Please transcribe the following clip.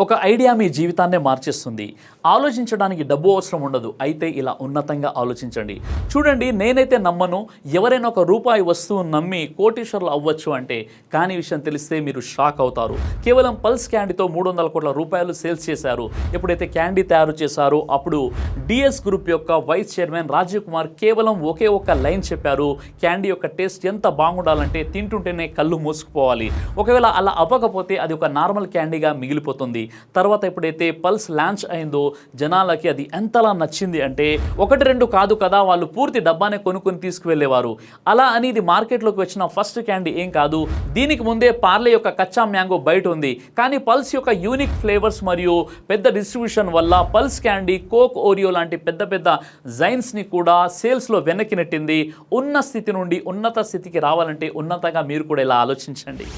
ఒక ఐడియా మీ జీవితాన్నే మార్చేస్తుంది. ఆలోచించడానికి డబ్బు అవసరం ఉండదు. అయితే ఇలా ఉన్నతంగా ఆలోచించండి. చూడండి, నేనైతే నమ్మను ఎవరైనా ఒక రూపాయి వస్తువును నమ్మి కోటీశ్వరులు అవ్వచ్చు అంటే. కానీ విషయం తెలిస్తే మీరు షాక్ అవుతారు. కేవలం పల్స్ క్యాండీతో 300 కోట్ల రూపాయలు సేల్స్ చేశారు. ఎప్పుడైతే క్యాండీ తయారు చేశారో అప్పుడు డిఎస్ గ్రూప్ యొక్క వైస్ చైర్మన్ రాజీవ్ కుమార్ కేవలం ఒకే ఒక్క లైన్ చెప్పారు. క్యాండీ యొక్క టేస్ట్ ఎంత బాగుండాలంటే తింటుంటేనే కళ్ళు మూసుకుపోవాలి. ఒకవేళ అలా అవ్వకపోతే అది ఒక నార్మల్ క్యాండీగా మిగిలిపోతుంది. తర్వాత ఎప్పుడైతే పల్స్ లాంచ్ అయిందో జనాలకి అది ఎంతలా నచ్చింది అంటే 1-2 కాదు కదా, వాళ్ళు పూర్తి డబ్బానే కొనుక్కొని తీసుకువెళ్ళేవారు. అలా అని ఇది మార్కెట్లోకి వచ్చిన ఫస్ట్ క్యాండీ ఏం కాదు. దీనికి ముందే పార్లే యొక్క కచ్చా మ్యాంగో బయట ఉంది. కానీ పల్స్ యొక్క యూనిక్ ఫ్లేవర్స్ మరియు పెద్ద డిస్ట్రిబ్యూషన్ వల్ల పల్స్ క్యాండీ, కోక్, ఓరియో లాంటి పెద్ద పెద్ద జైన్స్ని కూడా సేల్స్లో వెనక్కి నెట్టింది. ఉన్న స్థితి నుండి ఉన్నత స్థితికి రావాలంటే ఉన్నతంగా మీరు కూడా ఇలా ఆలోచించండి.